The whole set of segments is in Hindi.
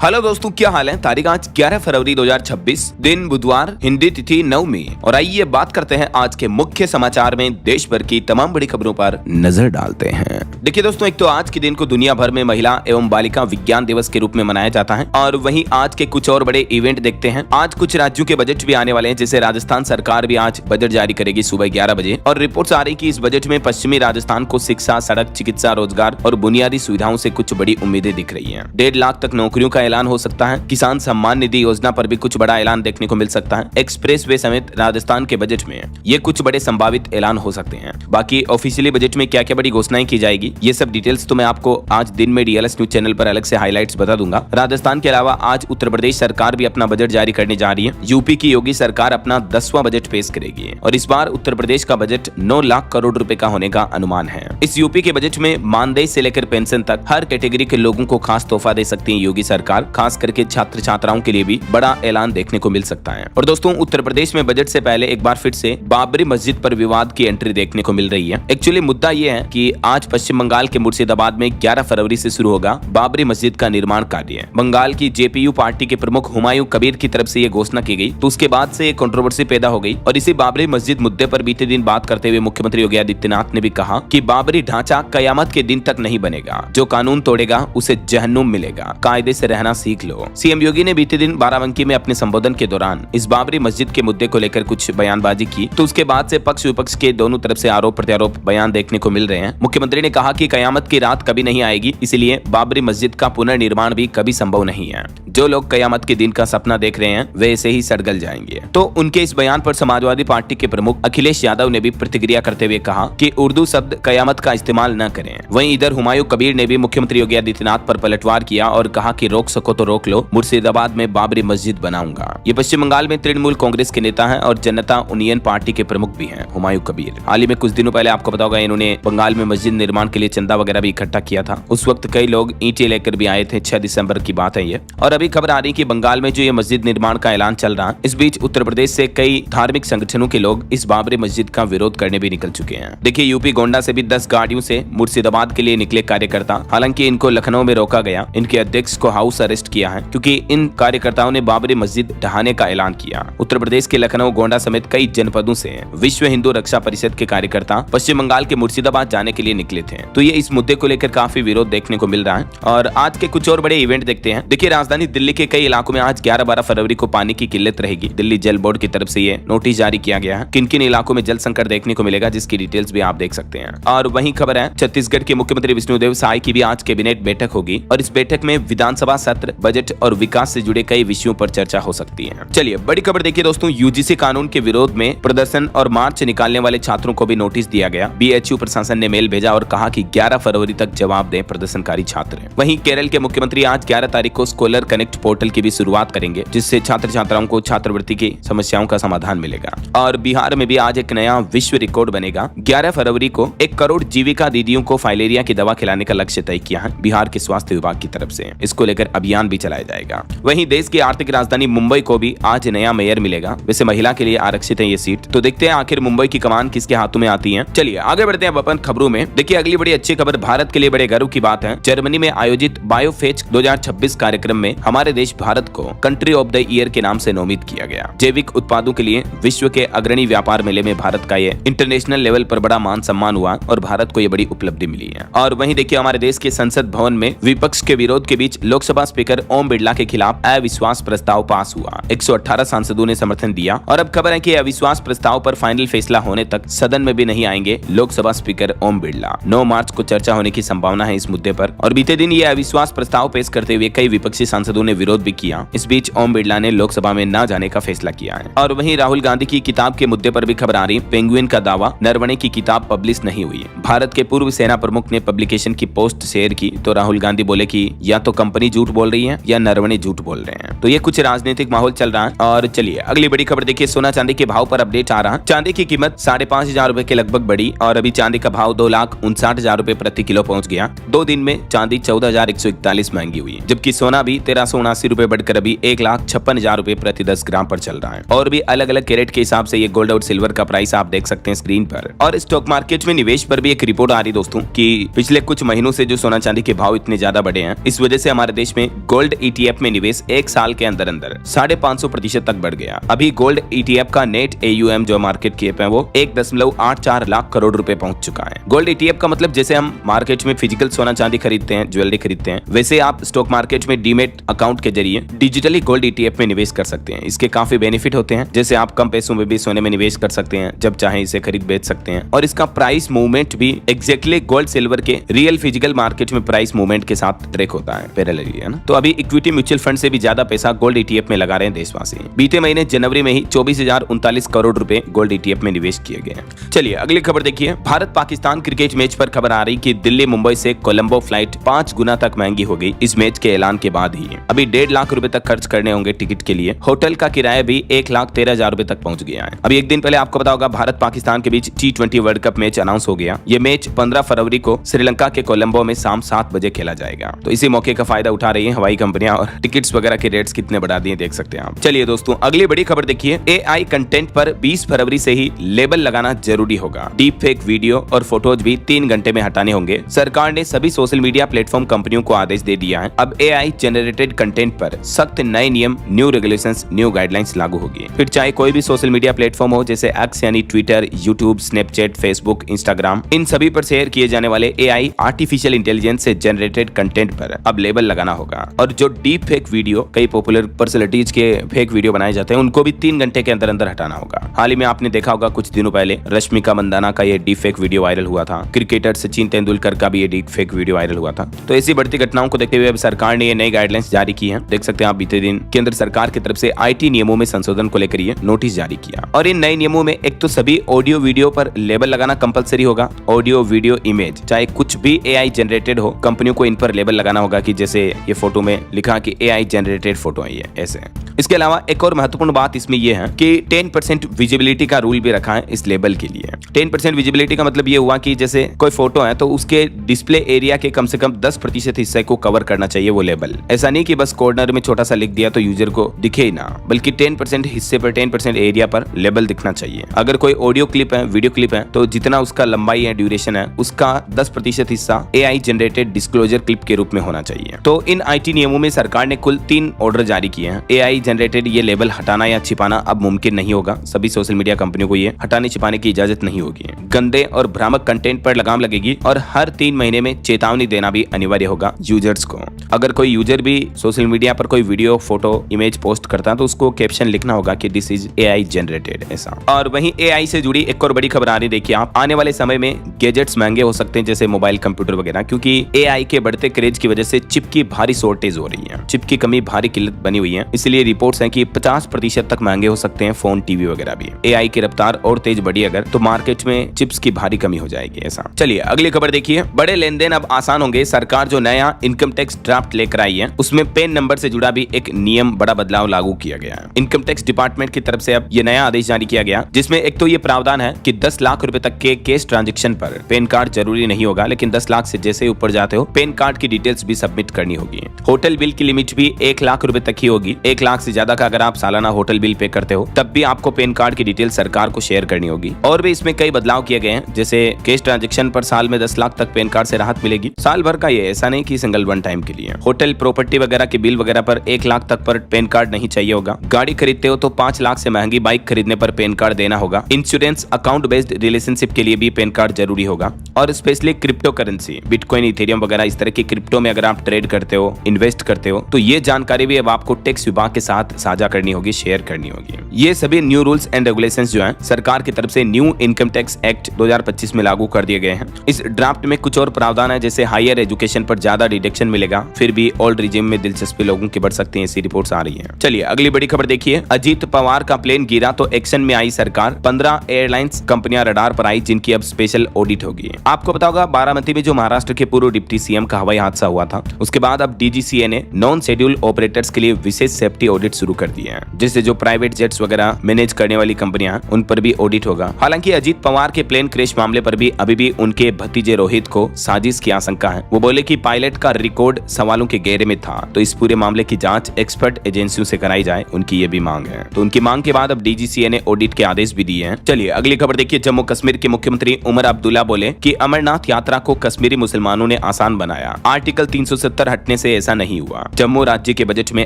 हेलो दोस्तों, क्या हाल है। तारीख आज 11 फरवरी 2026, दिन बुधवार, हिंदी तिथि 9वीं। और आइए बात करते हैं आज के मुख्य समाचार में देश भर की तमाम बड़ी खबरों पर नजर डालते हैं। देखिए दोस्तों, एक तो आज के दिन को दुनिया भर में महिला एवं बालिका विज्ञान दिवस के रूप में मनाया जाता है। और वहीं आज के कुछ और बड़े इवेंट देखते हैं। आज कुछ राज्यों के बजट भी आने वाले हैं, जैसे राजस्थान सरकार भी आज बजट जारी करेगी सुबह 11 बजे। और रिपोर्ट्स आ रही कि इस बजट में पश्चिमी राजस्थान को शिक्षा, सड़क, चिकित्सा, रोजगार और बुनियादी सुविधाओं से कुछ बड़ी उम्मीदें दिख रही है। 1.5 लाख तक नौकरियों का ऐलान हो सकता है। किसान सम्मान निधि योजना पर भी कुछ बड़ा ऐलान देखने को मिल सकता है। एक्सप्रेस वे समेत राजस्थान के बजट में ये कुछ बड़े संभावित ऐलान हो सकते हैं। बाकी ऑफिशियली बजट में क्या क्या बड़ी घोषणाएं की जाएगी, ये सब डिटेल्स तो मैं आपको आज दिन में डीएलएस न्यूज चैनल पर अलग से हाईलाइट्स बता दूंगा। राजस्थान के अलावा आज उत्तर प्रदेश सरकार भी अपना बजट जारी करने जा रही है। यूपी की योगी सरकार अपना 10वां बजट पेश करेगी और इस बार उत्तर प्रदेश का बजट 9 लाख करोड़ रुपए का होने का अनुमान है। इस यूपी के बजट में मानदेय से लेकर पेंशन तक हर कैटेगरी के लोगों को खास तोहफा दे सकती है योगी सरकार। खास करके छात्र छात्राओं के लिए भी बड़ा ऐलान देखने को मिल सकता है। और दोस्तों, उत्तर प्रदेश में बजट से पहले एक बार फिर से बाबरी मस्जिद पर विवाद की एंट्री देखने को मिल रही है। एक्चुअली मुद्दा यह है कि आज पश्चिम बंगाल के मुर्शिदाबाद में 11 फरवरी से शुरू होगा बाबरी मस्जिद का निर्माण कार्य। बंगाल की जेपीयू पार्टी के प्रमुख हुमायूं कबीर की तरफ से यह घोषणा की गई, तो उसके बाद से कंट्रोवर्सी पैदा हो गई। और इसी बाबरी मस्जिद मुद्दे पर बीते दिन बात करते हुए मुख्यमंत्री योगी आदित्यनाथ ने भी कहा कि बाबरी ढांचा कयामत के दिन तक नहीं बनेगा। जो कानून तोड़ेगा उसे जहन्नुम मिलेगा। कायदे से रहना सीख लो। सीएम योगी ने बीते दिन बाराबंकी में अपने संबोधन के दौरान इस बाबरी मस्जिद के मुद्दे को लेकर कुछ बयानबाजी की, तो उसके बाद से पक्ष विपक्ष के दोनों तरफ से आरोप प्रत्यारोप बयान देखने को मिल रहे हैं। मुख्यमंत्री ने कहा कि कयामत की रात कभी नहीं आएगी, इसलिए बाबरी मस्जिद का पुनर्निर्माण भी कभी संभव नहीं है। जो लोग कयामत के दिन का सपना देख रहे हैं वे ऐसे ही सड़गल जाएंगे। तो उनके इस बयान पर समाजवादी पार्टी के प्रमुख अखिलेश यादव ने भी प्रतिक्रिया करते हुए कहा कि उर्दू शब्द कयामत का इस्तेमाल न करें। वहीं इधर हुमायूं कबीर ने भी मुख्यमंत्री योगी आदित्यनाथ पर पलटवार किया और कहा कि रोक सको तो रोक लो, मुर्शिदाबाद में बाबरी मस्जिद बनाऊंगा। ये पश्चिम बंगाल में तृणमूल कांग्रेस के नेता हैं और जनता यूनियन पार्टी के प्रमुख भी हैं हुमायूं कबीर। हाल ही में कुछ दिनों पहले आपको पता होगा इन्होंने बंगाल में मस्जिद निर्माण के लिए चंदा वगैरह भी इकट्ठा किया था। उस वक्त कई लोग ईंटें लेकर भी आए थे। 6 दिसंबर की बात है ये। और अभी खबर आ रही कि बंगाल में जो ये मस्जिद निर्माण का ऐलान चल रहा है, इस बीच उत्तर प्रदेश से कई धार्मिक संगठनों के लोग इस बाबरी मस्जिद का विरोध करने भी निकल चुके हैं। देखिए, यूपी गोंडा से भी 10 गाड़ियों से मुर्शिदाबाद के लिए निकले कार्यकर्ता। हालांकि इनको लखनऊ में रोका गया। इनके अध्यक्ष को हाउस अरेस्ट किया है क्योंकि इन कार्यकर्ताओं ने बाबरी मस्जिद ढहाने का ऐलान किया। उत्तर प्रदेश के लखनऊ, गोंडा समेत कई जनपदों से विश्व हिंदू रक्षा परिषद के कार्यकर्ता पश्चिम बंगाल के मुर्शिदाबाद जाने के लिए निकले थे। तो ये इस मुद्दे को लेकर काफी विरोध देखने को मिल रहा है। और आज के कुछ और बड़े इवेंट देखते हैं। देखिए, राजधानी दिल्ली के कई इलाकों में आज 11-12 फरवरी को पानी की किल्लत रहेगी। दिल्ली जल बोर्ड की तरफ से ये नोटिस जारी किया गया है किन किन इलाकों में जल संकट देखने को मिलेगा, जिसकी डिटेल्स भी आप देख सकते हैं। और वहीं खबर है छत्तीसगढ़ के मुख्यमंत्री विष्णुदेव साय की भी आज कैबिनेट बैठक होगी और इस बैठक में विधानसभा सत्र, बजट और विकास से जुड़े कई विषयों पर चर्चा हो सकती है। चलिए बड़ी खबर देखिए दोस्तों, यूजीसी कानून के विरोध में प्रदर्शन और मार्च निकालने वाले छात्रों को भी नोटिस दिया गया। बीएचयू प्रशासन ने मेल भेजा और कहा कि 11 फरवरी तक जवाब दें प्रदर्शनकारी छात्र। वहीं केरल के मुख्यमंत्री आज 11 तारीख को स्कॉलर कनेक्ट पोर्टल की भी शुरुआत करेंगे, जिससे छात्र छात्राओं को छात्रवृत्ति की समस्याओं का समाधान मिलेगा। और बिहार में भी आज एक नया विश्व रिकॉर्ड बनेगा। 11 फरवरी को 1 करोड़ जीविका दीदियों को फाइलेरिया की दवा खिलाने का लक्ष्य तय किया है बिहार के स्वास्थ्य विभाग की तरफ से। इसको लेकर अभियान भी चलाया जाएगा। वहीं देश की आर्थिक राजधानी मुंबई को भी आज नया मेयर मिलेगा। वैसे महिला के लिए आरक्षित है ये सीट। तो देखते हैं आखिर मुंबई की कमान किसके हाथों में आती है। चलिए आगे बढ़ते हैं अपन खबरों में। देखिए, अगली बड़ी अच्छी खबर भारत के लिए बड़े गर्व की बात है। जर्मनी में आयोजित बायोफेच 2026 कार्यक्रम में हमारे देश भारत को कंट्री ऑफ द ईयर के नाम से नामित किया गया। जैविक उत्पादों के लिए विश्व के अग्रणी व्यापार मेले में भारत का ये इंटरनेशनल लेवल पर बड़ा मान सम्मान हुआ और भारत को ये बड़ी उपलब्धि मिली है। और वहीं देखिए, हमारे देश के संसद भवन में विपक्ष के विरोध के बीच लोकसभा स्पीकर ओम बिरला के खिलाफ अविश्वास प्रस्ताव पास हुआ। 118 सांसदों ने समर्थन दिया और अब खबर है कि अविश्वास प्रस्ताव पर फाइनल फैसला होने तक सदन में भी नहीं आएंगे लोकसभा स्पीकर ओम बिरला। 9 मार्च को चर्चा होने की संभावना है इस मुद्दे पर। और बीते दिन ये अविश्वास प्रस्ताव पेश करते हुए कई विपक्षी सांसदों ने विरोध भी किया। इस बीच ओम बिरला ने लोकसभा में न जाने का फैसला किया है। और वहीं राहुल गांधी की किताब के मुद्दे पर भी खबर आ रही। पेंगुइन का दावा, नरवणे की किताब पब्लिश नहीं हुई। भारत के पूर्व सेना प्रमुख ने पब्लिकेशन की पोस्ट शेयर की तो राहुल गांधी बोले कि या तो कंपनी झूठ बोल रही है या नरवणे झूठ बोल रहे हैं। तो ये कुछ राजनीतिक माहौल चल रहा है। और चलिए अगली बड़ी खबर देखिए, सोना चांदी के भाव पर अपडेट आ रहा है। चांदी की कीमत 5,500 रुपए के लगभग बढ़ी और अभी चांदी का भाव 2,59,000 रुपए प्रति किलो पहुंच गया। 2 दिन में चांदी 14,141 महंगी हुई, जबकि सोना भी 1,379 रुपए बढ़कर अभी 1,56,000 रुपए प्रति 10 ग्राम पर चल रहा है। और भी अलग अलग कैरेट के हिसाब से ये गोल्ड और सिल्वर का प्राइस आप देख सकते हैं स्क्रीन पर। और स्टॉक मार्केट में निवेश पर भी एक रिपोर्ट आ रही दोस्तों कि पिछले कुछ महीनों से जो सोना चांदी के भाव इतने ज्यादा बढ़े हैं, इस वजह से हमारे देश में गोल्ड ETF में निवेश एक साल के अंदर 550% तक बढ़ गया। अभी गोल्ड ETF का नेट AUM जो मार्केट कैप है वो 1.84 लाख करोड़ रुपए पहुंच चुका है। गोल्ड ETF का मतलब जैसे हम मार्केट में फिजिकल सोना चांदी खरीदते हैं, ज्वेलरी खरीदते हैं, वैसे आप स्टॉक मार्केट में डीमेट अकाउंट के जरिए डिजिटली गोल्ड ETF में निवेश कर सकते हैं। इसके काफी बेनिफिट होते हैं, जैसे आप कम पैसों में भी सोने में निवेश कर सकते हैं, जब चाहे इसे खरीद बेच सकते हैं, और इसका प्राइस मूवमेंट भी एग्जैक्टली गोल्ड सिल्वर के रियल फिजिकल मार्केट में प्राइस मूवमेंट के साथ ट्रैक होता है, पैरेलली, है ना। तो अभी इक्विटी म्यूचुअल फंड से भी ज्यादा पैसा गोल्ड ETF में लगा रहे हैं देशवासी। बीते महीने जनवरी में ही 24,039 करोड़ रुपए गोल्ड ETF में निवेश किए गए। चलिए अगली खबर देखिए। भारत पाकिस्तान क्रिकेट मैच पर खबर आ रही कि दिल्ली मुंबई से कोलंबो फ्लाइट 5 गुना तक महंगी हो गई इस मैच के ऐलान के बाद ही। अभी 1.5 लाख रुपए तक खर्च करने होंगे टिकट के लिए। होटल का किराया भी 1,13,000 रुपए तक पहुंच गया है। अभी एक दिन पहले आपको पता होगा भारत पाकिस्तान के बीच T20 world cup match announce हो गया। ये मैच 15 फरवरी को श्रीलंका के कोलंबो में शाम 7 बजे खेला जाएगा। तो इसी मौके का फायदा उठा रही है हवाई कंपनियां और टिकट्स वगैरह के रेट्स कितने बढ़ा दिए देख सकते हैं आप। चलिए दोस्तों अगली बड़ी खबर देखिए। AI कंटेंट पर 20 फरवरी से ही लेबल लगाना जरूरी होगा। डीप फेक वीडियो और फोटोज भी 3 घंटे में हटाने होंगे। सरकार ने सभी सोशल मीडिया प्लेटफॉर्म कंपनियों को आदेश दे दिया है। अब AI जनरेटेड कंटेंट पर सख्त नए नियम, न्यू रेगुलेशंस, न्यू गाइडलाइंस लागू होगी। फिर चाहे कोई भी सोशल मीडिया प्लेटफॉर्म हो, जैसे X यानी Twitter, YouTube, Snapchat, Facebook, Instagram, इन सभी पर शेयर किए जाने वाले AI आर्टिफिशियल इंटेलिजेंस से जनरेटेड कंटेंट पर अब लेबल लगाना होगा। और जो डीप फेक वीडियो, कई पॉपुलर पर्सनैलिटीज के फेक वीडियो बनाए जाते हैं, उनको भी 3 घंटे के अंदर हटाना होगा। हाल ही में आपने देखा होगा कुछ दिनों पहले रश्मिका मंदाना का ये डीप फेक वीडियो वायरल हुआ था। क्रिकेटर सचिन तेंदुलकर का भी ये डीप फेक वीडियो वायरल हुआ था। तो ऐसी बढ़ती घटनाओं को देखते हुए अब सरकार ने ये नई गाइडलाइंस जारी की है। देख सकते हैं आप बीते दिन केंद्र सरकार की तरफ से IT नियमों में संशोधन को लेकर ये नोटिस जारी किया। और इन नए नियमों में एक तो सभी ऑडियो वीडियो पर लेबल लगाना कंपलसरी होगा। ऑडियो, वीडियो, इमेज, चाहे कुछ भी AI जनरेटेड हो, कंपनियों को इन पर लेबल लगाना होगा कि जैसे ये फोटो में लिखा कि AI जनरेटेड फोटो है ये, ऐसे। इसके अलावा एक और महत्वपूर्ण बात इसमें यह है कि 10% विजिबिलिटी का रूल भी रखा है इस लेबल के लिए। 10% विजिबिलिटी का मतलब ये हुआ कि जैसे कोई फोटो है तो उसके डिस्प्ले एरिया के कम से कम 10% हिस्से को कवर करना चाहिए वो लेबल। ऐसा नहीं कि बस कॉर्नर में छोटा सा लिख दिया तो यूजर को दिखे ही ना, बल्कि 10% हिस्से पर, 10% एरिया पर लेबल दिखना चाहिए। अगर कोई ऑडियो क्लिप है, वीडियो क्लिप है, तो जितना उसका लंबाई है, ड्यूरेशन है, उसका 10% हिस्सा AI जनरेटेड डिस्क्लोजर क्लिप के रूप में होना चाहिए। तो इन IT नियमों में सरकार ने कुल 3 ऑर्डर जारी किए हैं। AI जनरेटेड ये लेबल हटाना या छिपाना अब मुमकिन नहीं होगा। सभी सोशल मीडिया कंपनियों को ये हटाने छिपाने की इजाजत नहीं होगी। गंदे और भ्रामक कंटेंट पर लगाम लगेगी और हर 3 महीने में चेतावनी देना भी अनिवार्य होगा यूजर्स को। अगर कोई यूजर भी सोशल मीडिया पर कोई वीडियो, फोटो, इमेज पोस्ट करता है तो उसको कैप्शन लिखना होगा कि दिस इज AI जनरेटेड, ऐसा। और वहीं AI से जुड़ी एक और बड़ी खबर आ रही, देखिए आप, आने वाले समय में गैजेट्स महंगे हो सकते हैं, जैसे मोबाइल, कंप्यूटर वगैरह, क्योंकि AI के बढ़ते क्रेज की वजह से चिप की भारी शॉर्टेज हो रही है। चिप की कमी भारी किल्लत बनी हुई है, इसलिए रिपोर्ट्स हैं कि 50% तक महंगे हो सकते हैं फोन, टीवी वगैरह भी। AI की रफ्तार और तेज बढ़ी अगर, तो मार्केट में चिप्स की भारी कमी हो जाएगी, ऐसा। चलिए अगली खबर देखिए। बड़े लेन देन अब आसान होंगे। सरकार जो नया इनकम टैक्स ड्राफ्ट लेकर आई है उसमें पैन नंबर से जुड़ा भी एक नियम, बड़ा बदलाव लागू किया गया है। इनकम टैक्स डिपार्टमेंट की तरफ से अब ये नया आदेश जारी किया गया, जिसमें एक तो ये प्रावधान है कि 10 लाख रुपए तक के कैश ट्रांजेक्शन पर पैन कार्ड जरूरी नहीं होगा, लेकिन 10 लाख से जैसे ऊपर जाते हो पैन कार्ड की डिटेल्स भी सबमिट करनी होगी। होटल बिल की लिमिट भी 1 लाख रुपए तक ही होगी। 1 लाख से ज्यादा का अगर आप सालाना होटल बिल पे करते हो तब भी आपको पैन कार्ड की डिटेल सरकार को शेयर करनी होगी। और भी इसमें कई बदलाव किए गए हैं, जैसे कैश ट्रांजैक्शन पर साल में 10 लाख तक पैन कार्ड से राहत मिलेगी, साल भर का, ये ऐसा नहीं कि सिंगल वन टाइम के लिए। होटल, प्रॉपर्टी वगैरह के बिल वगैरह पर 1 लाख तक पर पैन कार्ड नहीं चाहिए होगा। गाड़ी खरीदते हो तो 5 लाख से महंगी बाइक खरीदने पर पैन कार्ड देना होगा। इंश्योरेंस, अकाउंट बेस्ड रिलेशनशिप के लिए भी पैन कार्ड जरूरी होगा। और specially crypto currency, bitcoin, Ethereum वगैरह इस तरह की क्रिप्टो में अगर आप ट्रेड करते हो, इन्वेस्ट करते हो, तो ये जानकारी भी अब आपको टैक्स विभाग के साथ साझा करनी होगी, शेयर करनी होगी। ये सभी न्यू रूल्स एंड रेगुलेशंस जो हैं सरकार की तरफ से न्यू इनकम टैक्स एक्ट 2025 में लागू कर दिए गए हैं। इस ड्राफ्ट में कुछ और प्रावधान है, जैसे हायर एजुकेशन पर ज्यादा डिडक्शन मिलेगा, फिर भी ओल्ड रिजिम में दिलचस्पी लोगों की बढ़ सकती है, ऐसी रिपोर्ट्स आ रही है। चलिए अगली बड़ी खबर देखिए। अजीत पवार का प्लेन गिरा तो एक्शन में आई सरकार। 15 एयरलाइंस कंपनियां रडार पर आई, जिनकी अब स्पेशल ऑडिट होगी। आपको पता होगा बारामती में जो महाराष्ट्र के पूर्व डिप्टी CM का हवाई हादसा हुआ था, उसके बाद अब DGCA ने नॉन शेड्यूल ऑपरेटर्स के लिए विशेष सेफ्टी ऑडिट ऑडिट शुरू कर दिए हैं, जिससे जो प्राइवेट जेट्स वगैरह मैनेज करने वाली कंपनियां उन पर भी ऑडिट होगा। हालांकि अजीत पवार के प्लेन क्रैश मामले पर भी अभी भी उनके भतीजे रोहित को साजिश की आशंका है। वो बोले कि पायलट का रिकॉर्ड सवालों के घेरे में था, तो इस पूरे मामले की जांच एक्सपर्ट एजेंसियों से कराई जाए, उनकी ये भी मांग है। तो उनकी मांग के बाद अब डीजीसीए ने ऑडिट के आदेश भी दिए हैं। चलिए अगली खबर देखिए। जम्मू कश्मीर के मुख्यमंत्री उमर अब्दुल्ला बोले कि अमरनाथ यात्रा को कश्मीरी मुसलमानों ने आसान बनाया, आर्टिकल 370 हटने से ऐसा नहीं हुआ। जम्मू राज्य के बजट में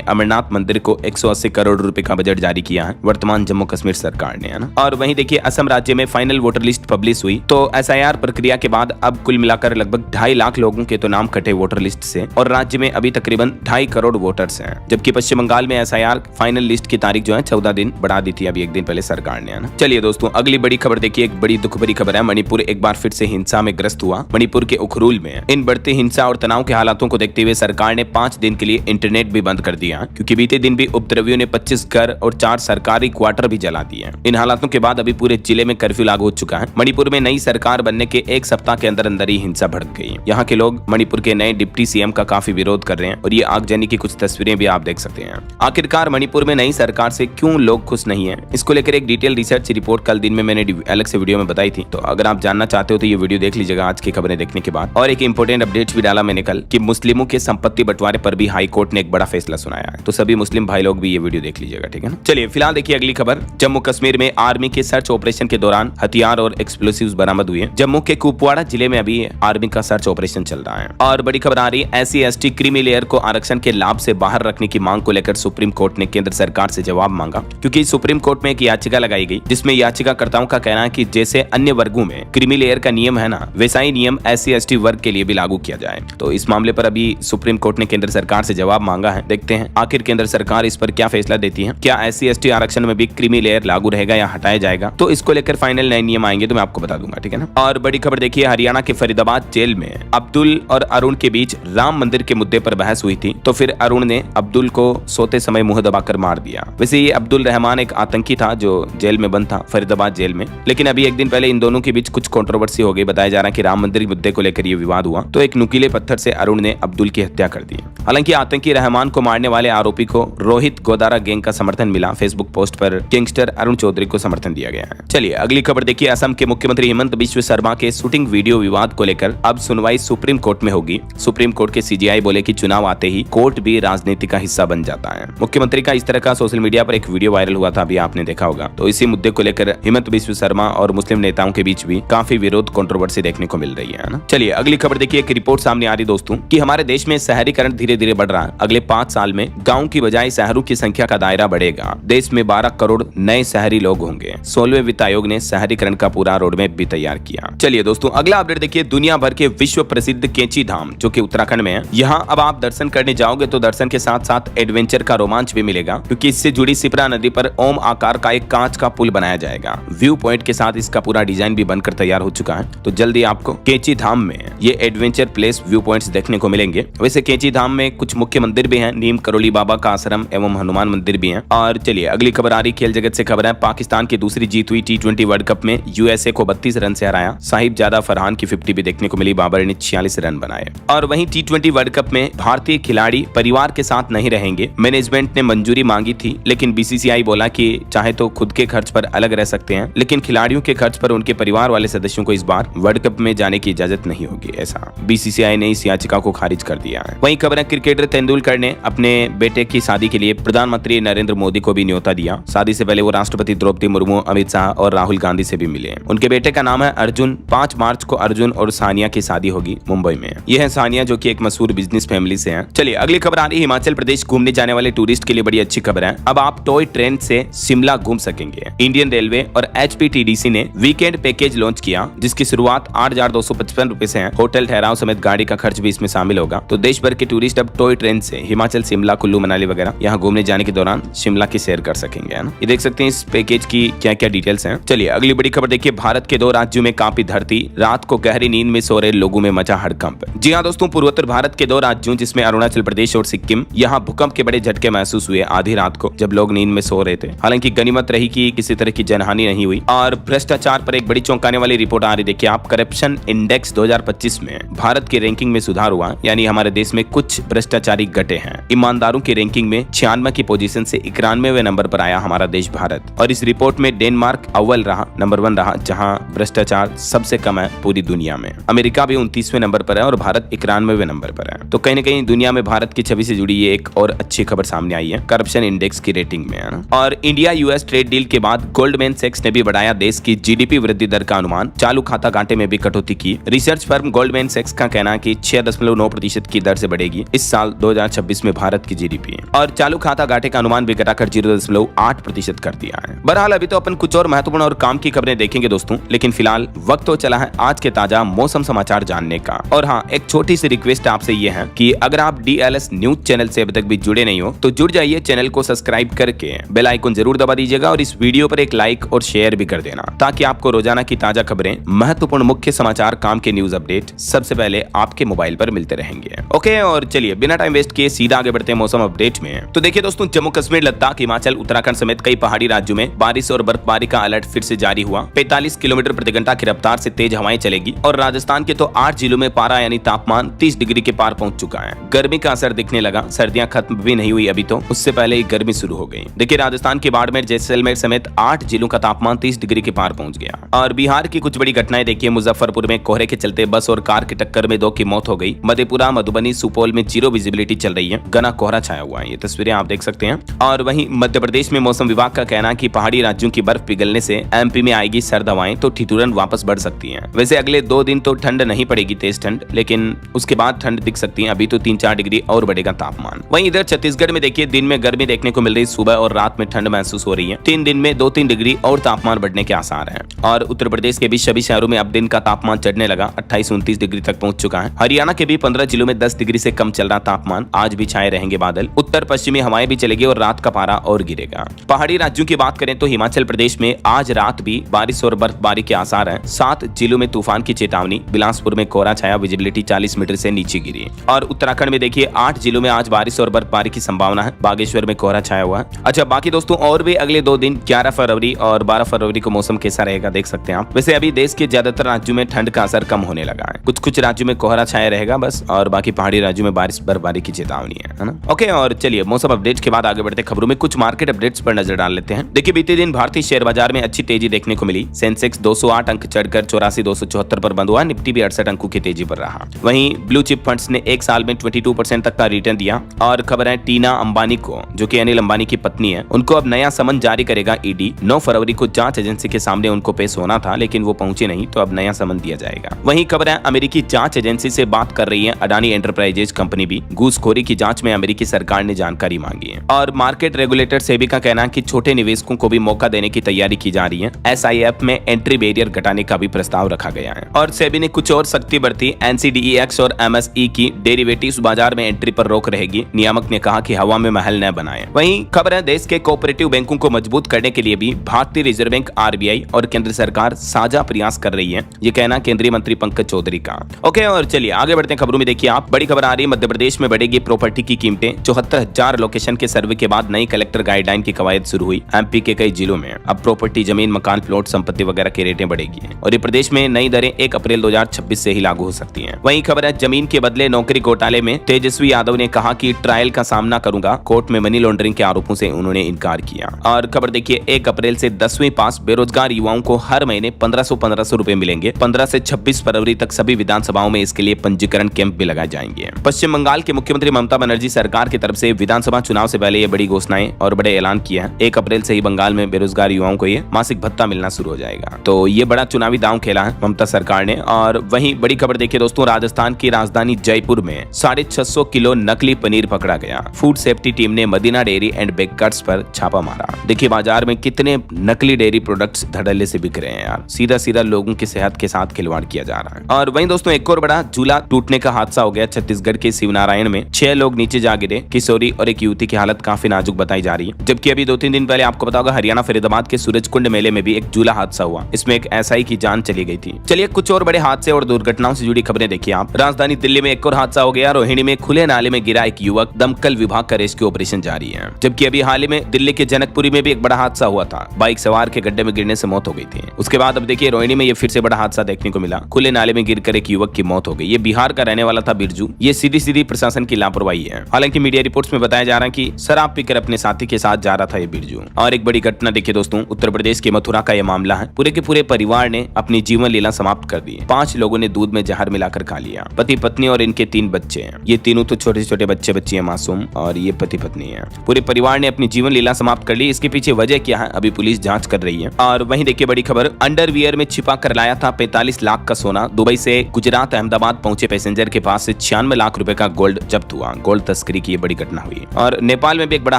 अमरनाथ मंदिर को 180 करोड़ रुपए का बजट जारी किया है वर्तमान जम्मू कश्मीर सरकार ने, है ना। और वहीं देखिए असम राज्य में फाइनल वोटर लिस्ट पब्लिश हुई, तो एसआईआर प्रक्रिया के बाद अब कुल मिलाकर लगभग 2.5 लाख लोगों के तो नाम कटे वोटर लिस्ट से, और राज्य में अभी तकरीबन 2.5 करोड़ वोटर्स हैं। जबकि पश्चिम बंगाल में एसआईआर फाइनल लिस्ट की तारीख जो है 14 दिन बढ़ा दी थी अभी एक दिन पहले सरकार ने, है ना। चलिए दोस्तों अगली बड़ी खबर देखिए। एक बड़ी दुख भरी खबर है। मणिपुर एक बार फिर से हिंसा में ग्रस्त हुआ। मणिपुर के उखरुल में इन बढ़ती हिंसा और तनाव के हालातों को देखते हुए सरकार ने 5 दिन के लिए इंटरनेट भी बंद कर दिया, क्योंकि बीते दिन भी उपद्रवियों ने 25 घर और 4 सरकारी क्वार्टर भी जला दिए। इन हालातों के बाद अभी पूरे जिले में कर्फ्यू लागू हो चुका है। मणिपुर में नई सरकार बनने के एक सप्ताह के अंदर अंदर ही हिंसा भड़क गई। यहाँ के लोग मणिपुर के नए डिप्टी सीएम का काफी विरोध कर रहे हैं, और ये आगजनी की कुछ तस्वीरें भी आप देख सकते हैं। आखिरकार मणिपुर में नई सरकार से क्यों लोग खुश नहीं है, इसको लेकर एक डिटेल रिसर्च रिपोर्ट कल दिन में मैंने अलग से वीडियो में बताई थी। तो अगर आप जानना चाहते हो तो ये वीडियो देख लीजिएगा आज की खबरें देखने के बाद। और एक इंपॉर्टेंट अपडेट भी डाला मैंने कल कि मुस्लिमों के संपत्ति बंटवारे पर भी हाई कोर्ट ने एक बड़ा फैसला सुनाया है। तो सभी मुस्लिम भाई लोग भी ये वीडियो देख लीजिएगा, ठीक है ना। चलिए फिलहाल देखिए अगली खबर। जम्मू कश्मीर में आर्मी के सर्च ऑपरेशन के दौरान हथियार और एक्सप्लोसिव्स बरामद हुए। जम्मू के कुपवाड़ा जिले में अभी आर्मी का सर्च ऑपरेशन चल रहा है। और बड़ी खबर आ रही है, SC/ST क्रीमी लेयर को आरक्षण के लाभ से बाहर रखने की मांग को लेकर सुप्रीम कोर्ट ने केंद्र सरकार से जवाब मांगा, क्योंकि सुप्रीम कोर्ट में एक याचिका लगाई गई जिसमें याचिकाकर्ताओं का कहना है कि जैसे अन्य वर्गों में क्रीमी लेयर का नियम है ना, वैसा ही नियम SC/ST वर्ग के लिए भी लागू किया जाए। तो इस मामले पर अभी सुप्रीम कोर्ट ने केंद्र सरकार से जवाब मांगा है। देखते हैं आखिर केंद्र सरकार इस पर क्या फैसला देती है। क्या SC/ST आरक्षण में भी क्रीमी लेयर लागू रहेगा या हटाया जाएगा, तो इसको लेकर फाइनल नए नियम आएंगे तो मैं आपको बता दूंगा, ठीक है ना। और बड़ी खबर देखिए, हरियाणा के फरीदाबाद जेल में अब्दुल और अरुण के बीच राम मंदिर के मुद्दे पर बहस हुई थी, तो फिर अरुण ने अब्दुल को सोते समय मुंह दबाकर मार दिया। वैसे ये अब्दुल रहमान एक आतंकी था जो जेल में बंद था फरीदाबाद जेल में, लेकिन अभी एक दिन पहले इन दोनों के बीच कुछ कंट्रोवर्सी हो गई। बताया जा रहा है कि राम मंदिर के मुद्दे को लेकर ये विवाद हुआ, तो एक नुकीले पत्थर से अरुण ने अब्दुल की हत्या कर दी। हालांकि आतंकी रहमान को मारने वाले आरोपी को रोहित गोदारा गैंग का समर्थन मिला। फेसबुक पोस्ट पर गैंगस्टर अरुण चौधरी को समर्थन दिया गया है। चलिए अगली खबर देखिए। असम के मुख्यमंत्री हेमंत बिश्व शर्मा के शूटिंग वीडियो विवाद को लेकर अब सुनवाई सुप्रीम कोर्ट में होगी। सुप्रीम कोर्ट के CJI बोले कि चुनाव आते ही कोर्ट भी राजनीति का हिस्सा बन जाता है। मुख्यमंत्री का इस तरह का सोशल मीडिया पर एक वीडियो वायरल हुआ था, अभी आपने देखा होगा। तो इसी मुद्दे को लेकर हेमंत बिश्व शर्मा और मुस्लिम नेताओं के बीच भी काफी विरोध कंट्रोवर्सी देखने को मिल रही है ना। चलिए अगली खबर देखिए। एक रिपोर्ट सामने आ रही दोस्तों कि हमारे देश में शहरीकरण धीरे धीरे बढ़ रहा है। अगले 5 साल में गाँव की बजाय शहरों की संख्या का दायरा बढ़ेगा। देश में 12 करोड़ नए शहरी लोग होंगे। 16वें वित्त आयोग ने शहरीकरण का पूरा रोडमैप भी तैयार किया। चलिए दोस्तों अगला अपडेट देखिए। दुनिया भर के विश्व प्रसिद्ध कैंची धाम जो कि उत्तराखंड में है, यहाँ अब आप दर्शन करने जाओगे तो दर्शन के साथ साथ एडवेंचर का रोमांच भी मिलेगा, क्योंकि इससे जुड़ी सिपरा नदी पर ओम आकार का एक कांच का पुल बनाया जाएगा। व्यू पॉइंट के साथ इसका पूरा डिजाइन भी बनकर तैयार हो चुका है। तो जल्दी आपको कैंची धाम में ये एडवेंचर प्लेस व्यू पॉइंट्स देखने को मिलेंगे। वैसे कैंची धाम में कुछ मुख्य मंदिर भी हैं, नीम करोली बाबा का आश्रम एवं हनुमान मंदिर भी हैं। और चलिए अगली खबर आ रही खेल जगत से खबर है। पाकिस्तान की दूसरी जीत हुई T20 वर्ल्ड कप में USA को 32 रन से हराया। साहिबजादा फरहान की 50 भी देखने को मिली। बाबर ने 46 रन बनाए। और वहीं T20 वर्ल्ड कप में भारतीय खिलाड़ी परिवार के साथ नहीं रहेंगे। मैनेजमेंट ने मंजूरी मांगी थी, लेकिन BCCI बोला कि चाहे तो खुद के खर्च पर अलग रह सकते हैं, लेकिन खिलाड़ियों के खर्च पर उनके परिवार वाले सदस्यों को इस बार वर्ल्ड कप में जाने की इजाजत नहीं होगी। ऐसा BCCI ने इस याचिका को खारिज कर दिया है। वहीं खबर है क्रिकेटर तेंदुलकर ने अपने बेटे की शादी के लिए प्रधानमंत्री नरेंद्र मोदी को भी न्योता दिया। शादी से पहले वो राष्ट्रपति द्रौपदी मुर्मू, अमित शाह और राहुल गांधी से भी मिले। उनके बेटे का नाम है अर्जुन। 5 मार्च को अर्जुन और सानिया की शादी होगी मुंबई में। यह है सानिया जो कि एक मशहूर बिजनेस फैमिली से है। चलिए अगली खबर आ रही है। हिमाचल प्रदेश घूमने जाने वाले टूरिस्ट के लिए बड़ी अच्छी खबर है। अब आप टॉय ट्रेन से शिमला घूम सकेंगे। इंडियन रेलवे और HPTDC ने वीकेंड पैकेज लॉन्च किया, जिसकी शुरुआत 8,255 रुपए से है। होटल ठहराव समेत गाड़ी का खर्च भी इसमें शामिल होगा। तो देश भर के टूरिस्ट अब टॉय ट्रेन से हिमाचल, शिमला, कुल्लू मनाली वगैरह यहाँ घूमने जाने के दौरान शिमला की सैर कर सकेंगे, है ना। ये देख सकते हैं इस पैकेज की क्या क्या डिटेल्स हैं। चलिए अगली बड़ी खबर देखिए। भारत के 2 राज्यों में कांपी धरती, रात को गहरी नींद में सो रहे लोगों में मचा हड़कंप। जी हाँ दोस्तों, पूर्वोत्तर भारत के 2 राज्यों जिसमें अरुणाचल प्रदेश और सिक्किम, यहाँ भूकंप के बड़े झटके महसूस हुए आधी रात को जब लोग नींद में सो रहे थे। हालांकि गनीमत रही कि किसी तरह की जनहानि नहीं हुई। और भ्रष्टाचार पर एक बड़ी चौंकाने वाली रिपोर्ट आ रही। देखिए आप, करप्शन इंडेक्स 2025 में भारत की रैंकिंग में सुधार हुआ, यानी हमारे देश में कुछ भ्रष्टाचारी घटे हैं। ईमानदारों की रैंकिंग में 96 की पोजीशन से 91वें नंबर पर आया हमारा देश भारत। और इस रिपोर्ट में डेनमार्क अव्वल रहा, नंबर 1 रहा, जहां भ्रष्टाचार सबसे कम है पूरी दुनिया में। अमेरिका भी 29वें नंबर पर है और भारत 91वें नंबर पर है। तो कहीं न कहीं दुनिया में भारत की छवि से जुड़ी ये एक और अच्छी खबर सामने आई है करप्शन इंडेक्स की रेटिंग में, है ना। और इंडिया यूएस ट्रेड डील के बाद गोल्डमैन सैक्स ने भी बढ़ाया देश की जीडीपी वृद्धि दर का अनुमान, चालू खाता घाटे में भी कटौती की। रिसर्च फर्म गोल्डमैन सैक्स का कहना है कि 6.9% की दर से बढ़ेगी इस साल 2026 में भारत की जीडीपी, और चालू खाता घाटे का अनुमान भी घटाकर 0.8% कर दिया है। बहरहाल अभी तो अपन कुछ और महत्वपूर्ण और काम की खबरें देखेंगे दोस्तों, लेकिन फिलहाल वक्त तो चला है आज के ताजा मौसम समाचार जानने का। और हाँ, एक छोटी सी रिक्वेस्ट आपसे ये है कि अगर आप डीएलएस न्यूज चैनल से अभी तक भी जुड़े नहीं हो तो जुड़ जाइए, चैनल को सब्सक्राइब करके बेल आइकन जरूर दबा दीजिएगा और इस वीडियो पर एक लाइक और शेयर भी कर देना, ताकि आपको रोजाना की ताजा खबरें, महत्वपूर्ण मुख्य समाचार, काम के न्यूज अपडेट सबसे पहले आपके मोबाइल पर मिलते रहेंगे। ओके, और चलिए बिना टाइम वेस्ट किए सीधा आगे बढ़ते हैं मौसम अपडेट में। तो देखिए दोस्तों, जम्मू कश्मीर, लद्दाख, हिमाचल, उत्तराखंड समेत कई पहाड़ी राज्यों में बारिश और बर्फबारी का अलर्ट फिर से जारी हुआ। 45 किलोमीटर प्रति घंटा की रफ्तार से तेज हवाएं चलेगी और राजस्थान के तो 8 जिलों में पारा यानी तापमान 30 डिग्री के पार पहुंच चुका है। गर्मी का असर दिखने लगा, सर्दियां खत्म भी नहीं हुई अभी तो, उससे पहले ही गर्मी शुरू हो गई। देखिए राजस्थान के बाड़मेर, जैसलमेर समेत 8 जिलों का तापमान 30 डिग्री के पार पहुंच गया। और बिहार की कुछ बड़ी घटनाएं देखिए, मुजफ्फरपुर में कोहरे के चलते बस और कार की टक्कर में 2 की मौत हो गई। मधेपुरा, मधुबनी, सुपौल में जीरो विजिबिलिटी चल रही है, घना कोहरा छाया हुआ है, ये तस्वीरें आप देख सकते हैं। और वहीं मध्य प्रदेश में मौसम विभाग का कहना है कि पहाड़ी राज्यों की बर्फ पिघलने से एमपी में आएगी सर्द हवाएं, तो ठिठुरन वापस बढ़ सकती है। वैसे अगले 2 दिन तो ठंड नहीं पड़ेगी तेज ठंड, लेकिन उसके बाद ठंड दिख सकती है। अभी तो 3-4 डिग्री और बढ़ेगा तापमान। वहीं इधर छत्तीसगढ़ में देखिए, दिन में गर्मी देखने को मिल रही, सुबह और रात में ठंड महसूस हो रही है। 3 दिन में 2-3 डिग्री और तापमान बढ़ने के आसार हैं। और उत्तर प्रदेश के भी सभी शहरों में अब दिन का तापमान चढ़ने लगा, 28-29 डिग्री तक पहुंच चुका है। हरियाणा के भी 15 जिलों में 10 डिग्री से कम चल रहा तापमान। आज भी छाए रहेंगे बादल, उत्तर पश्चिमी हवाएं भी चलेगी और रात का पारा और गिरेगा। पहाड़ी राज्यों की बात करें तो हिमाचल प्रदेश में आज रात भी बारिश और बर्फबारी के आसार हैं। 7 जिलों में तूफान की चेतावनी, बिलासपुर में कोहरा छाया, विजिबिलिटी 40 मीटर से नीचे गिरी। और उत्तराखंड में देखिए 8 जिलों में आज बारिश और बर्फबारी की संभावना है, बागेश्वर में कोहरा छाया हुआ है। अच्छा, बाकी दोस्तों और भी अगले 2 दिन 11 फरवरी और 12 फरवरी को मौसम कैसा रहेगा देख सकते हैं आप। वैसे अभी देश के ज्यादातर राज्यों में ठंड का असर कम होने लगा है, कुछ राज्यों में कोहरा छाया रहेगा बस, और बाकी पहाड़ी राज्यों में बारिश बर्फबारी की चेतावनी है ना। ओके, और चलिए मौसम अपडेट के बाद आगे बढ़ते खबरों में कुछ मार्केट अपडेट्स पर नजर डाल लेते हैं। देखिए बीते दिन भारतीय शेयर बाजार में अच्छी तेजी देखने को मिली। सेंसेक्स 208 अंक चढ़कर 84,274 पर बंद हुआ, निफ्टी भी 68 अंकों की तेजी पर रहा। वहीं ब्लू चिप फंड्स ने एक साल में 22% तक का रिटर्न दिया। और खबर है टीना अंबानी को, जो कि अनिल अंबानी की पत्नी है, उनको अब नया समन जारी करेगा ईडी। 9 फरवरी को जांच एजेंसी के सामने उनको पेश होना था, लेकिन वो पहुंचे नहीं, तो अब नया समन दिया जाएगा। वहीं खबर है अमेरिकी जांच एजेंसी से बात कर रही है अडानी एंटरप्राइजेज कंपनी भी। घूसखोरी की जांच में अमेरिकी सरकार ने जानकारी मांगी है। और मार्केट रेगुलेटर सेबी का कहना है कि छोटे निवेशकों को भी मौका देने की तैयारी की जा रही है। SIF में एंट्री बैरियर घटाने का भी प्रस्ताव रखा गया है। और सेबी ने कुछ और सख्ती बरती, NCDEX और MSE की डेरिवेटिव्स बाजार में एंट्री पर रोक रहेगी। नियामक ने कहा कि हवा में महल न बनाए। वहीं खबर है देश के कोऑपरेटिव बैंकों को मजबूत करने के लिए भी भारतीय रिजर्व बैंक, RBI और केंद्र सरकार साझा प्रयास कर रही है, ये कहना केंद्रीय मंत्री पंकज चौधरी का। ओके, और चलिए आगे बढ़ते हैं खबरों में। देखिए आप, बड़ी खबर आ रही है, मध्य प्रदेश में बढ़ेगी प्रॉपर्टी की कीमतें। 74,000 लोकेशन के सर्वे के बाद नई कलेक्टर गाइडलाइन की कवायद शुरू हुई। MP के कई जिलों में अब प्रॉपर्टी, जमीन, मकान, प्लॉट, संपत्ति वगैरह की रेटें बढ़ेगी और ये प्रदेश में नई दरें 1 अप्रैल 2026 से ही लागू हो सकती हैं। वहीं खबर है जमीन के बदले नौकरी घोटाले में तेजस्वी यादव ने कहा कि ट्रायल का सामना करूंगा। कोर्ट में मनी लॉन्ड्रिंग के आरोपों से उन्होंने इनकार किया। और खबर देखिए 1 अप्रैल से 10वीं पास बेरोजगार युवाओं को हर महीने 1500 रुपए मिलेंगे। 15 से 26 फरवरी तक सभी विधानसभाओं में इसके लिए पंजीकरण कैंप भी लगाए जाएंगे। पश्चिम बंगाल के मुख्यमंत्री ममता बनर्जी सरकार की तरफ से विधानसभा चुनाव से पहले ये बड़ी घोषणाएं और बड़े ऐलान किया है। 1 अप्रैल से ही बंगाल में बेरोजगार युवाओं को ये मासिक भत्ता मिलना शुरू हो जाएगा। तो ये बड़ा चुनावी दांव खेला है ममता सरकार ने। और वहीं बड़ी खबर देखिए दोस्तों, राजस्थान की राजधानी जयपुर में 650 किलो नकली पनीर पकड़ा गया। फूड सेफ्टी टीम ने मदीना डेयरी एंड बेकर्स पर छापा मारा। देखिए बाजार में कितने नकली डेयरी प्रोडक्ट्स धड़ल्ले से बिक रहे हैं यार, सीधा सीधा लोगों की सेहत के साथ खिलवाड़ किया जा रहा है। और वहीं दोस्तों एक और बड़ा झूला टूटने का हादसा हो गया छत्तीसगढ़ के शिवनारायण में। 6 लोग नीचे जा गिरे, किशोरी और एक युवती की हालत काफी नाजुक बताई जा रही है। जबकि अभी 2-3 दिन पहले आपको पता होगा हरियाणा फरीदाबाद के सूरजकुंड मेले में भी एक झूला हादसा हुआ, इसमें एक SI की जान चली गई थी। चलिए कुछ और बड़े हादसे और दुर्घटनाओं से जुड़ी खबरें देखिए आप। राजधानी दिल्ली में एक और हादसा हो गया। रोहिणी में खुले नाले में गिरा एक युवक, दमकल विभाग का रेस्क्यू ऑपरेशन जारी है। जबकि अभी हाल ही में दिल्ली के जनकपुरी में भी एक बड़ा हादसा हुआ था, बाइक सवार के गड्ढे में गिरने से मौत हो गई थी। उसके बाद अब देखिए रोहिणी में ये फिर से बड़ा हादसा देखने को मिला, खुले नाले में गिरकर एक युवक की मौत हो गई। ये बिहार का रहने वाला था बिरजू। ये सीधी प्रशासन की लापरवाही है। हालांकि मीडिया रिपोर्ट्स में बताया जा जा रहा है कि शराब पीकर अपने साथी के साथ जा रहा था ये बिरजू। और एक बड़ी घटना देखिए दोस्तों, उत्तर प्रदेश के मथुरा का यह मामला है। पूरे के पूरे परिवार ने अपनी जीवन लीला समाप्त कर दी। 5 लोगों ने दूध में जहर मिलाकर खा लिया। पति पत्नी और इनके 3 बच्चे हैं। ये तीनों तो छोटे छोटे बच्चे हैं मासूम, और ये पति पत्नी है। पूरे परिवार ने अपनी जीवन लीला समाप्त कर ली। इसके पीछे वजह क्या है अभी पुलिस जांच कर रही है। और वहीं देखिए बड़ी खबर, अंडरवियर में छिपा कर लाया था 45 लाख का सोना। दुबई से गुजरात अहमदाबाद पहुंचे पैसेंजर के पास से 96 लाख रुपए का गोल्ड जब्त हुआ। गोल्ड तस्करी की ये बड़ी घटना हुई। और नेपाल में भी एक बड़ा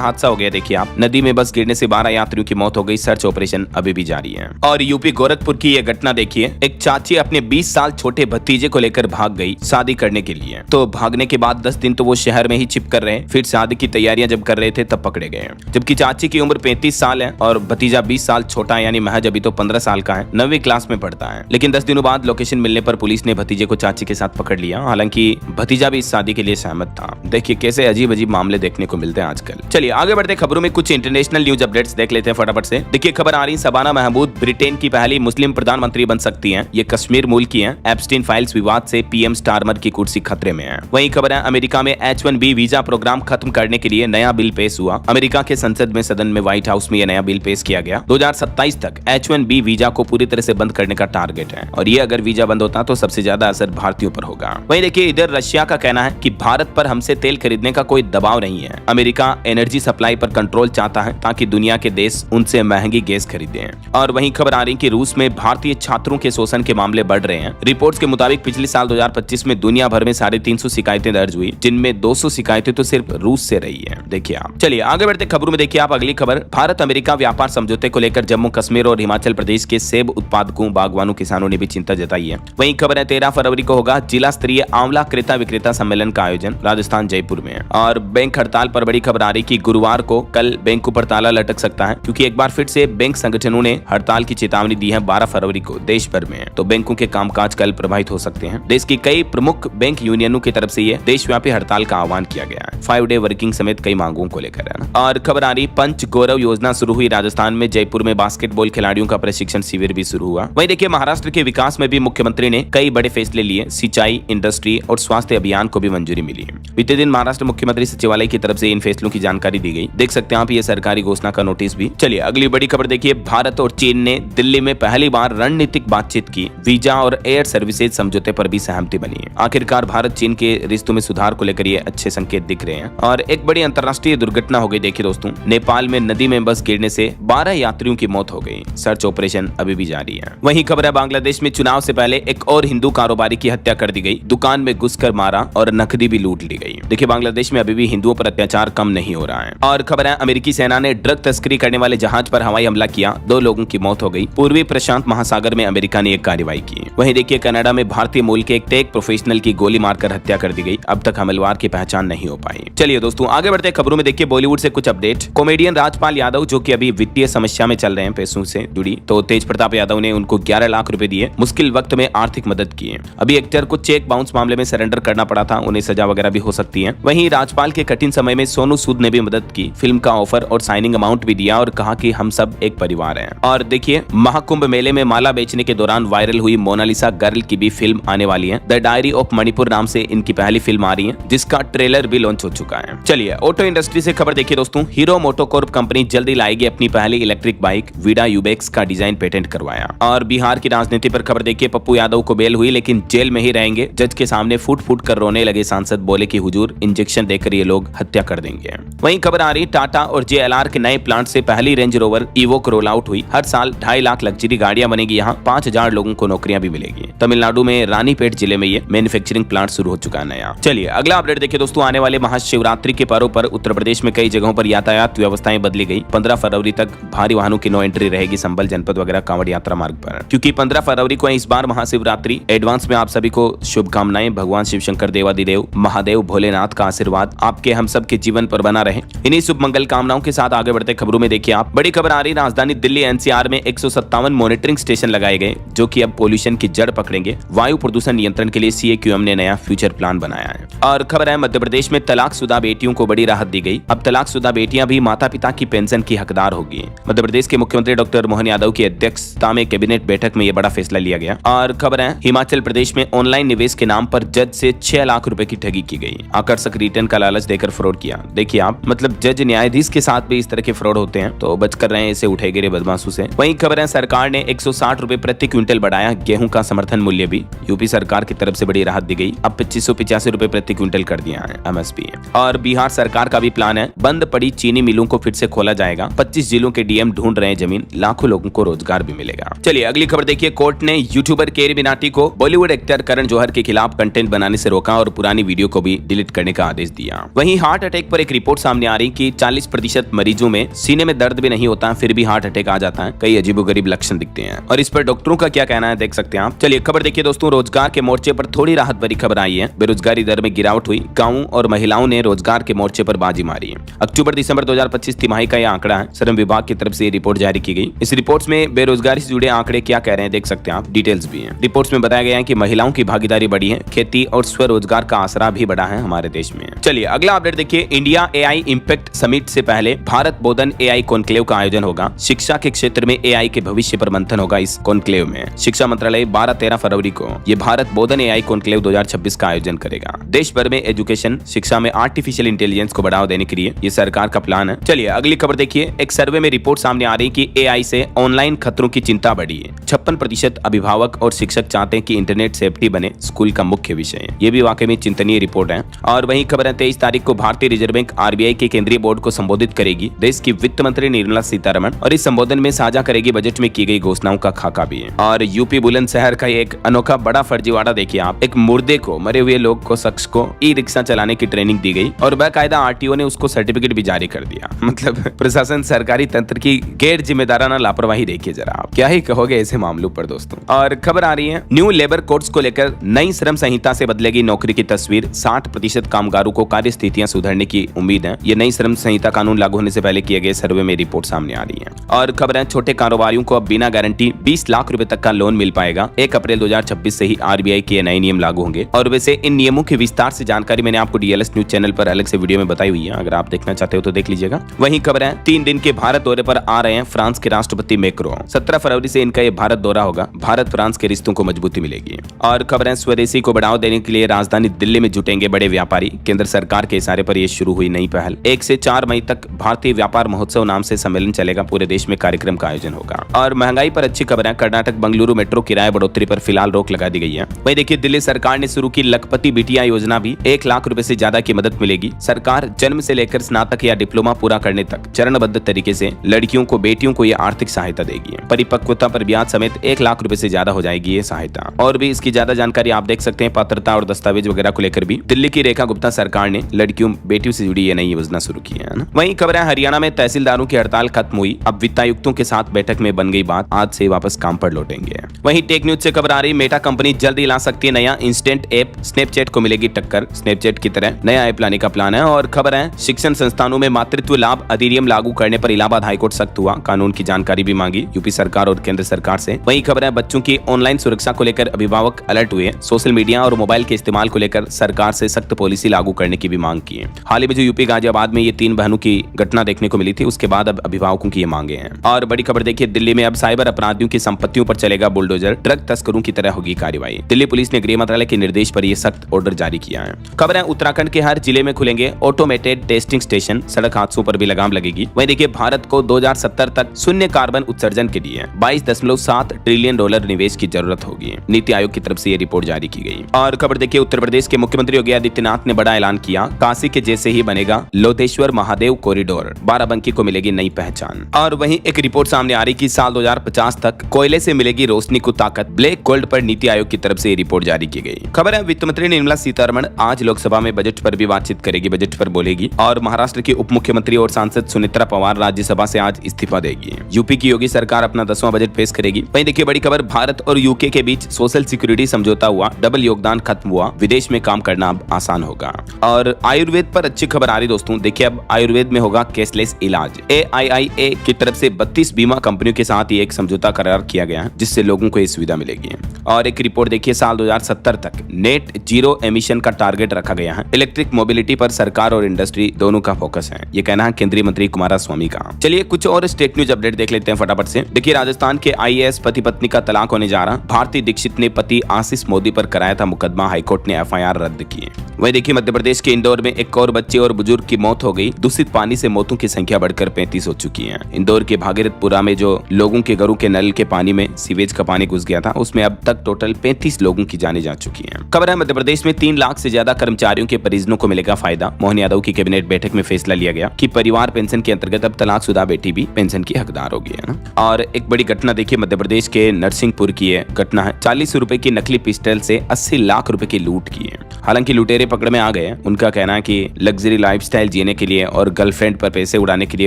हादसा हो गया। देखिए आप, नदी में बस गिरने से 12 यात्रियों की मौत हो गई। सर्च ऑपरेशन अभी भी जारी है। और यूपी गोरखपुर की यह घटना देखिए, एक चाची अपने 20 साल छोटे भतीजे को लेकर भाग गई शादी करने के लिए। तो भागने के बाद 10 दिन तो वो शहर में ही छिप कर रहे। फिर शादी की तैयारियां जब कर रहे थे तब पकड़े गए। जबकि चाची की उम्र 35 साल है और भतीजा 20 साल छोटा है, यानी महज अभी तो 15 साल का है, 9वीं क्लास में पढ़ता है। लेकिन 10 दिनों बाद लोकेशन मिलने पर पुलिस ने भतीजे को चाची के साथ पकड़ लिया। हालांकि भतीजा भी इस शादी के लिए सहमत था। देखिए कैसे अजीब अजीब मामले देखने को मिलते हैं आजकल। चलिए आगे बढ़ते खबरों में कुछ इंटरनेशनल न्यूज अपडेट्स देख लेते हैं फटाफट से। देखिए खबर आ रही, शबाना महमूद ब्रिटेन की पहली मुस्लिम प्रधानमंत्री बन सकती हैं। ये कश्मीर मूल की हैं। एप्स्टीन फाइल्स विवाद से पीएम स्टारमर की कुर्सी खतरे में है। वहीं खबर है, अमेरिका में H1B वीजा प्रोग्राम खत्म करने के लिए नया बिल पेश हुआ। अमेरिका के संसद में सदन में व्हाइट हाउस में यह नया बिल पेश किया गया। 2027 तक H1B वीजा को पूरी तरह से बंद करने का टारगेट है। और ये अगर वीजा बंद होता तो सबसे ज्यादा असर भारतीयों पर होगा। वहीं देखिए इधर रशिया का कहना है कि भारत पर हमसे तेल खरीदने का कोई दबाव नहीं है। अमेरिका एनर्जी सप्लाई पर कंट्रोल चाहता है ताकि दुनिया के देश उनसे महंगी गैस खरीदें। और वहीं खबर आ रही कि रूस में भारतीय छात्रों के शोषण के मामले बढ़ रहे हैं। रिपोर्ट्स के मुताबिक पिछले साल 2025 में दुनिया भर में 350 शिकायतें दर्ज हुई, जिनमें 200 शिकायतें तो सिर्फ रूस से रही है। देखिए आप, चलिए आगे बढ़ते खबरों में। देखिए आप अगली खबर, भारत अमेरिका व्यापार समझौते को लेकर जम्मू कश्मीर और हिमाचल प्रदेश के सेब उत्पादकों, बागवानों, किसानों ने भी चिंता जताई है। वहीं खबर है 13 फरवरी को होगा जिला स्तरीय आंवला क्रेता विक्रेता सम्मेलन का आयोजन राजस्थान जयपुर में। और बैंक हड़ताल पर बड़ी खबर आ रही कि गुरुवार को कल बैंकों पर ताला लटक सकता है, क्योंकि एक बार फिर से बैंक संगठनों ने हड़ताल की चेतावनी दी है 12 फरवरी को देश भर में। तो बैंकों के कामकाज कल प्रभावित हो सकते हैं। देश की कई प्रमुख बैंक यूनियनों की तरफ से ये देशव्यापी हड़ताल का आह्वान किया गया है, 5 डे वर्किंग समेत कई मांगों को लेकर है ना। और खबर आ रही, पंच गौरव योजना शुरू हुई राजस्थान में। जयपुर में बास्केटबॉल खिलाड़ियों का प्रशिक्षण शिविर भी शुरू हुआ। वहीं देखिए महाराष्ट्र के विकास में भी मुख्यमंत्री ने कई बड़े फैसले लिए। सिंचाई, इंडस्ट्री और स्वास्थ्य अभियान को भी मंजूरी मिली। बीते दिन महाराष्ट्र मुख्यमंत्री सचिवालय की तरफ से इन फैसलों की जानकारी दी गई। देख सकते हैं आप ये सरकारी घोषणा का नोटिस भी। चलिए अगली बड़ी खबर देखिए, भारत और चीन ने दिल्ली में पहली बार रणनीतिक बातचीत की। वीजा और एयर सर्विसेज समझौते पर भी सहमति बनी। आखिरकार भारत चीन के रिश्तों में सुधार को लेकर ये अच्छे संकेत दिख रहे हैं। और एक बड़ी अंतर्राष्ट्रीय दुर्घटना हो गई। देखिए दोस्तों, नेपाल में नदी में बस गिरने से 12 यात्रियों की मौत हो गई। सर्च ऑपरेशन अभी भी जारी है। वहीं खबर है, बांग्लादेश में चुनाव से पहले एक और हिंदू कारोबारी की हत्या कर दी गई। दुकान में घुसकर मारा और नकदी भी लूट ली गई। देखिए बांग्लादेश में अभी भी हिंदुओं पर अत्याचार कम नहीं हो रहा है। और खबर है, अमेरिकी सेना ने ड्रग तस्करी करने वाले जहाज पर हवाई हमला किया। 2 लोगों की मौत हो गई। पूर्वी प्रशांत महासागर में अमेरिका ने एक कार्रवाई की। वहीं देखिए कनाडा में भारतीय मूल के एक टेक प्रोफेशनल की गोली मारकर हत्या कर दी गई। अब तक हमलवार की पहचान नहीं हो पाई। चलिए दोस्तों आगे बढ़ते खबरों में। देखिए बॉलीवुड से कुछ अपडेट। कॉमेडियन राजपाल यादव जो कि अभी वित्तीय समस्या में चल रहे हैं पैसों से जुड़ी, तो तेज प्रताप यादव ने उनको 11 लाख रुपए दिए। मुश्किल वक्त में आर्थिक मदद की है। अभी एक्टर को चेक बाउंस मामले में सरेंडर करना पड़ा था, उन्हें सजा वगैरह भी हो सकती है। वहीं राजपाल के कठिन समय में सोनू सूद ने भी मदद की। फिल्म का ऑफर और साइनिंग अमाउंट भी दिया और कहा कि हम सब एक परिवार हैं। और देखिए महाकुंभ मेले में माला बेचने के दौरान वायरल हुई मोनालिसा गर्ल की भी फिल्म आने वाली है। द डायरी ऑफ मणिपुर नाम से इनकी पहली फिल्म आ रही है, जिसका ट्रेलर भी लॉन्च हो चुका है। चलिए ऑटो इंडस्ट्री से खबर देखिए दोस्तों, हीरो मोटोकॉर्प कंपनी जल्दी लाएगी अपनी पहली इलेक्ट्रिक बाइक। वीडा यूबेक्स का डिजाइन पेटेंट करवाया। और बिहार की राजनीति पर खबर देखिए, पप्पू यादव को बेल हुई लेकिन जेल में ही रहेंगे। जज के सामने फूट फूट कर रोने लगे सांसद, बोले कि हुजूर इंजेक्शन देकर ये लोग हत्या कर देंगे। वहीं खबर आ रही, टाटा और JLR के नए प्लांट से पहली range rover evoke roll out हुई। हर साल 2.5 लाख लग्जरी गाड़ियां बनेगी। यहाँ 5000 लोगों को नौकरियां भी मिलेगी। तमिलनाडु में रानीपेट जिले में ये मैन्युफैक्चरिंग प्लांट शुरू हो चुका है नया। चलिए अगला अपडेट देखिए दोस्तों, आने वाले महाशिवरात्रि के पर्व पर उत्तर प्रदेश में कई जगहों पर यातायात व्यवस्थाएं बदली गई। 15 फरवरी तक भारी वाहनों की नो एंट्री रहेगी संभल जनपद वगैरह कांवड़ यात्रा मार्ग पर, क्योंकि 15 फरवरी को इस बार महाशिवरात्रि। एडवांस में आप सभी को शुभकामनाएं। भगवान शिव शंकर देवादिदेव महादेव भोलेनाथ का आशीर्वाद आपके हम सब के जीवन पर बना रहे। इन्हीं शुभ मंगल कामनाओं के साथ आगे बढ़ते खबरों में देखिए आप, बड़ी खबर आ रही, राजधानी दिल्ली NCR में 157 मॉनिटरिंग स्टेशन लगाए गए, जो कि अब पोल्यूशन की जड़ पकड़ेंगे। वायु प्रदूषण नियंत्रण के लिए CAQM ने नया फ्यूचर प्लान बनाया है। और खबर है, मध्य प्रदेश में तलाकशुदा बेटियों को बड़ी राहत दी गई। अब तलाकशुदा बेटियां भी माता पिता की पेंशन की हकदार होगी। मध्य प्रदेश के मुख्यमंत्री डॉक्टर मोहन यादव की अध्यक्षता में कैबिनेट बैठक में यह बड़ा फैसला लिया गया। और खबर है, हिमाचल प्रदेश में ऑनलाइन निवेश के नाम पर जज से 6 लाख रुपए की ठगी की गई। आकर्षक रिटर्न का लालच देकर फ्रॉड किया किया। देखिए आप, मतलब जज न्यायाधीश के साथ भी इस तरह के फ्रॉड होते हैं, तो बच कर रहे हैं इसे उठे गिरे बदमाशों से। वहीं खबर है सरकार ने 160 रुपए प्रति क्विंटल बढ़ाया गेहूं का समर्थन मूल्य भी। यूपी सरकार की तरफ से बड़ी राहत दी गई, अब 2585 रुपए प्रति क्विंटल कर दिया है एमएसपी। और बिहार सरकार का भी प्लान है, बंद पड़ी चीनी मिलों को फिर से खोला जाएगा। 25 जिलों के डीएम ढूंढ रहे हैं जमीन, लाखों लोगों को रोजगार भी मिलेगा। चलिए अगली खबर देखिए, कोर्ट ने यूट्यूबर केरी मिनाटी को बॉलीवुड एक्टर करण जौहर के खिलाफ कंटेंट बनाने से रोका और पुरानी वीडियो को भी डिलीट करने का आदेश दिया। वहीं हार्ट अटैक पर एक रिपोर्ट सामने आ रही कि 40% मरीजों में सीने में दर्द भी नहीं होता, फिर भी हार्ट अटैक आ जाता है। कई अजीबोगरीब लक्षण दिखते हैं और इस पर डॉक्टरों का क्या कहना है देख सकते हैं आप। चलिए खबर देखिए दोस्तों, रोजगार के मोर्चे पर थोड़ी राहत भरी खबर आई है। बेरोजगारी दर में गिरावट हुई, गांवों और महिलाओं ने रोजगार के मोर्चे पर बाजी मारी है। अक्टूबर दिसंबर 2025 तिमाही का यह आंकड़ा है, श्रम विभाग की तरफ से ये रिपोर्ट जारी की गई। इस रिपोर्ट में बेरोजगारी से जुड़े आंकड़े क्या कह रहे हैं देख सकते हैं आप, डिटेल्स भी हैं। रिपोर्ट्स में बताया गया है कि महिलाओं की भागीदारी बढ़ी है, खेती और स्वरोजगार का आसरा भी बढ़ा है हमारे देश में। चलिए अगला अपडेट देखिए, इंडिया एआई इंपैक्ट समिट से पहले भारत बोधन एआई कॉन्क्लेव का आयोजन होगा। शिक्षा के क्षेत्र में एआई के भविष्य पर मंथन होगा इस कॉन्क्लेव में। शिक्षा मंत्रालय 12-13 फरवरी को ये भारत बोधन एआई कॉन्क्लेव 2026 का आयोजन करेगा। देश भर में एजुकेशन शिक्षा में आर्टिफिशियल इंटेलिजेंस को बढ़ावा देने के लिए ये सरकार का प्लान है। चलिए अगली खबर देखिए, एक सर्वे में रिपोर्ट सामने आ रही कि एआई से ऑनलाइन खतरों की चिंता बढ़ी है। 56% अभिभावक और शिक्षक चाहते हैं कि इंटरनेट सेफ्टी बने स्कूल का मुख्य विषय है। ये भी वाकई में चिंतनीय रिपोर्ट है। और वहीं खबर है 23 तारीख को भारतीय रिजर्व बैंक आरबीआई के केंद्रीय बोर्ड को संबोधित करेगी देश की वित्त मंत्री निर्मला सीतारमण, और इस संबोधन में साझा करेगी बजट में की गई घोषणाओं का खाका भी है। और यूपी बुलंदशहर का एक अनोखा बड़ा फर्जीवाड़ा देखिए आप, एक मुर्दे को, मरे हुए लोग को, शख्स को ई रिक्शा चलाने की ट्रेनिंग दी गई और बाकायदा आरटीओ ने उसको सर्टिफिकेट भी जारी कर दिया। मतलब प्रशासन सरकारी तंत्र की गैर जिम्मेदाराना लापरवाही देखिए जरा आप, क्या ही कहोगे ऐसे मामलों पर दोस्तों। और खबर आ रही है, न्यू लेबर कोड्स को लेकर नई श्रम संहिता से बदलेगी नौकरी की तस्वीर। 60% कामगारों को कार्य स्थितियां सुधरने की उम्मीद है। ये नई श्रम संहिता कानून लागू होने से पहले किए गए सर्वे में रिपोर्ट सामने आ रही है। और खबर है, छोटे कारोबारियों को अब बिना गारंटी 20 लाख रुपए तक का लोन मिल पाएगा। 1 अप्रैल 2026 से ही आरबीआई के नए नियम लागू होंगे। और वैसे इन नियमों की विस्तार से जानकारी मैंने आपको डीएलएस न्यूज चैनल पर अलग से वीडियो में बताई हुई है, अगर आप देखना चाहते हो तो देख लीजिएगा। वहीं खबर है, 3 दिन के भारत दौरे पर आ रहे हैं फ्रांस के राष्ट्रपति मैक्रो। 17 फरवरी से इनका ये भारत दौरा होगा। भारत फ्रांस के रिश्तों को मजबूती मिलेगी। और खबर है, स्वदेशी को बढ़ावा देने के लिए राजधानी दिल्ली में जुटेंगे बड़े व्यापारी। केंद्र सरकार के इशारे पर यह शुरू हुई नई पहल। 1 से 4 मई तक भारतीय व्यापार महोत्सव नाम से सम्मेलन चलेगा। पूरे देश में कार्यक्रम का आयोजन होगा। और महंगाई पर अच्छी खबर है, कर्नाटक बंगलुरु मेट्रो किराए बढ़ोतरी पर फिलहाल रोक लगा दी गई है। वहीं देखिए, दिल्ली सरकार ने शुरू की लखपति बिटिया योजना भी 1 लाख रुपए से ज्यादा की मदद मिलेगी। सरकार जन्म से लेकर स्नातक या डिप्लोमा पूरा करने तक चरणबद्ध तरीके से लड़कियों को, बेटियों को यह आर्थिक सहायता देगी। परिपक्वता पर ब्याज समेत 1 लाख रुपए से ज्यादा हो जाएगी ये सहायता। और भी इसकी ज्यादा जानकारी आप देख सकते हैं, पात्रता और दस्तावेज वगैरह को लेकर भी दिल्ली की रेखा गुप्ता सरकार ने लड़कियों, बेटियों से जुड़ी ये नई योजना शुरू की है ना। वहीं खबर है, हरियाणा में तहसीलदारों की हड़ताल खत्म हुई। अब वित्तायुक्तों के साथ बैठक में बन गई बात, आज से वापस काम पर लौटेंगे। वहीं टेक न्यूज से खबर आ रही, मेटा कंपनी जल्द ही ला सकती है नया इंस्टेंट ऐप। स्नैपचैट को मिलेगी टक्कर। स्नैपचैट की तरह नया ऐप लाने का प्लान है। और खबर है, शिक्षण संस्थानों में मातृत्व लाभ अधिनियम लागू करने पर इलाहाबाद हाईकोर्ट सख्त हुआ। कानून की जानकारी भी मांगी यूपी सरकार और केंद्र सरकार से। वहीं खबर है, बच्चों की ऑनलाइन सुरक्षा को लेकर अभिभावक अलर्ट हुए। सोशल मीडिया और मोबाइल के इस्तेमाल को लेकर सरकार से सख्त पॉलिसी लागू करने की भी मांग की है। हाल ही में जो यूपी गाजियाबाद में ये 3 बहनों की घटना देखने को मिली थी, उसके बाद अब अभिभावकों की ये मांगे हैं। और बड़ी खबर देखिए, दिल्ली में अब साइबर अपराधियों की संपत्तियों पर चलेगा बुलडोजर। ड्रग तस्करों की तरह होगी कार्रवाई। दिल्ली पुलिस ने गृह मंत्रालय के निर्देश पर यह सख्त ऑर्डर जारी किया है। खबर है, उत्तराखंड के हर जिले में खुलेंगे ऑटोमेटेड टेस्टिंग स्टेशन। सड़क हादसों पर भी लगाम लगेगी। वहीं देखिए, भारत को 2070 तक शून्य कार्बन उत्सर्जन के लिए $22.7 ट्रिलियन निवेश की जरूरत होगी। नीति आयोग की तरफ से ये रिपोर्ट जारी की गई। और खबर देखिए, उत्तर प्रदेश के मुख्यमंत्री योगी आदित्यनाथ ने बड़ा ऐलान किया। काशी के जैसे ही बनेगा लोधेश्वर महादेव कॉरिडोर। बाराबंकी को मिलेगी नई पहचान। और वहीं एक रिपोर्ट सामने आ रही कि साल 2050 तक कोयले से मिलेगी रोशनी को ताकत। ब्लैक गोल्ड पर नीति आयोग की तरफ से ये रिपोर्ट जारी की गई। खबर है, वित्त मंत्री निर्मला सीतारमण आज लोकसभा में बजट पर भी बातचीत करेगी, बजट पर बोलेगी। और महाराष्ट्र की उप मुख्यमंत्री और सांसद सुनेत्रा पवार राज्यसभा से आज इस्तीफा देगी। यूपी की योगी सरकार अपना 10वां बजट पेश करेगी। वहीं देखिए, बड़ी खबर, भारत और यूके के बीच सोशल सिक्योरिटी समझौता हुआ। डबल योगदान खत्म हुआ। विदेश में काम करना अब आसान होगा। और आयुर्वेद पर अच्छी खबर आ रही दोस्तों। देखिए, अब आयुर्वेद में होगा कैशलेस इलाज। AIIA की तरफ से 32 बीमा कंपनियों के साथ ये एक समझौता करार किया गया है, जिससे लोगों को ये सुविधा मिलेगी। और एक रिपोर्ट देखिए, साल 2070 तक नेट जीरो एमिशन का टारगेट रखा गया है। इलेक्ट्रिक मोबिलिटी पर सरकार और इंडस्ट्री दोनों का फोकस है, ये कहना है केंद्रीय मंत्री कुमारस्वामी का। चलिए कुछ और स्टेट न्यूज अपडेट देख लेते हैं फटाफट से। देखिए, राजस्थान के IAS पति पत्नी का तलाक होने जा रहा। भारती दीक्षित ने पति आशीष मोदी पर कराया था मुकदमा, हाईकोर्ट ने FIR रद्द की। वहीं देखिए, मध्य प्रदेश के इंदौर में एक और और बच्चे और बुजुर्ग की मौत हो गई। दूषित पानी से मौतों की संख्या बढ़कर 35 हो चुकी है। इंदौर के भागीरथपुरा में जो लोगों के घरों के नल के पानी में सीवेज का पानी घुस गया था, उसमें अब तक टोटल 35 लोगों की जानें जा चुकी हैं। खबर है मध्य प्रदेश में 3 लाख से ज्यादा कर्मचारियों के परिजनों को मिलेगा फायदा। मोहन यादव की कैबिनेट बैठक में फैसला लिया गया कि परिवार पेंशन के अंतर्गत अब तलाकशुदा बेटी भी पेंशन की हकदार होगी, है ना। और एक बड़ी घटना देखिए, मध्य प्रदेश के नरसिंहपुर की है घटना है। 40 रुपए की नकली पिस्टल से 80 लाख रुपए की लूट की है। हालांकि लुटेरे पकड़ में आ गए। उनका कहना है कि लग्जरी लाइफस्टाइल जीने के लिए और गर्लफ्रेंड पर पैसे उड़ाने के लिए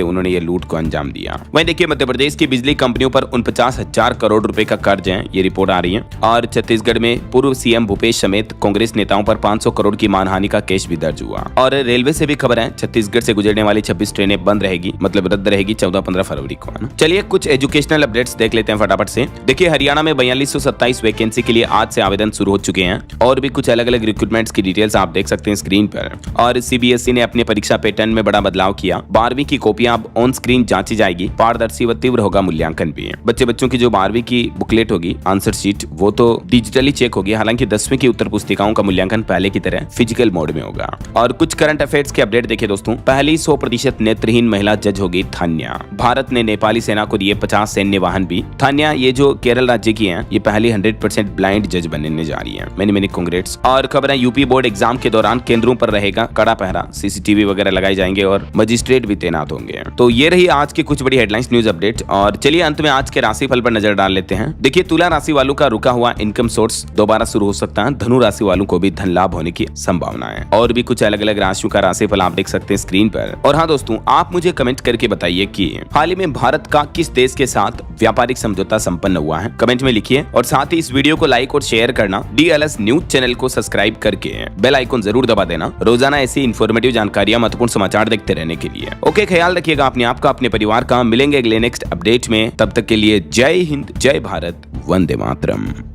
उन्होंने ये लूट को अंजाम दिया। वहीं देखिए, मध्य प्रदेश की बिजली कंपनियों पर 49,000 करोड़ रुपए का कर्ज है, ये रिपोर्ट आ रही है। और छत्तीसगढ़ में पूर्व सीएम भूपेश समेत कांग्रेस नेताओं पर 500 करोड़ की मानहानि का केस भी दर्ज हुआ। और रेलवे से भी खबर है, छत्तीसगढ़ से गुजरने वाली 26 ट्रेनें बंद रहेगी, मतलब रद्द रहेगी 14-15 फरवरी को, है ना। चलिए कुछ एजुकेशनल अपडेट्स देख लेते हैं फटाफट से। देखिए, हरियाणा में 4227 वैकेंसी के लिए आज से आवेदन शुरू हो चुके हैं और भी कुछ अलग अलग रिक्रूटमेंट्स की डिटेल्स आप देख सकते हैं स्क्रीन पर। और सीबीएसई ने अपने परीक्षा पैटर्न में बड़ा बदलाव किया। 12वीं की कॉपियां अब ऑन स्क्रीन जांची जाएगी, पारदर्शी व तीव्र होगा मूल्यांकन भी। बच्चों की जो 12वीं की बुकलेट होगी, आंसर शीट, वो तो डिजिटली चेक होगी। हालांकि 10वीं की उत्तर पुस्तिकाओं का मूल्यांकन पहले की तरह फिजिकल मोड में होगा। और कुछ करंट अफेयर्स के अपडेट देखिए दोस्तों। पहली 100% नेत्रहीन महिला जज होगी थान्या। भारत ने नेपाली सेना को दिए 50 सैन्य वाहन भी। थान्या ये जो केरल राज्य की है, ये पहली 100% ब्लाइंड जज बनने जा रही है। Many congrats. और खबर है, यूपी बोर्ड एग्जाम के दौरान केंद्रों पर रहेगा कड़ा पहरा, सीसीटीवी वगैरह लगाए जाएंगे और मजिस्ट्रेट भी तैनात होंगे। तो ये रही आज की कुछ बड़ी हेडलाइंस न्यूज अपडेट। और चलिए अंत में आज के राशिफल पर नजर डाल लेते हैं। देखिए, तुला राशि वालों का रुका हुआ इनकम सोर्स दोबारा शुरू हो सकता है। धनु राशि वालों को भी धन लाभ होने की संभावना है। और भी कुछ अलग अलग राशियों का राशिफल आप देख सकते हैं स्क्रीन पर। और हाँ दोस्तों, आप मुझे कमेंट करके बताइए कि हाल ही में भारत का किस देश के साथ व्यापारिक समझौता संपन्न हुआ है, कमेंट में लिखिए। और साथ ही इस वीडियो को लाइक और शेयर करना, DLS न्यूज चैनल को सब्सक्राइब करके बेल आइकन जरूर दबा देना, रोजाना ऐसी इन्फॉर्मेटिव जानकारियां, महत्वपूर्ण समाचार देखते रहने के लिए। ओके, ख्याल रखिएगा अपने आप का, अपने परिवार का। मिलेंगे अगले नेक्स्ट अपडेट में, तब तक के लिए जय हिंद, जय भारत, वंदे मातरम।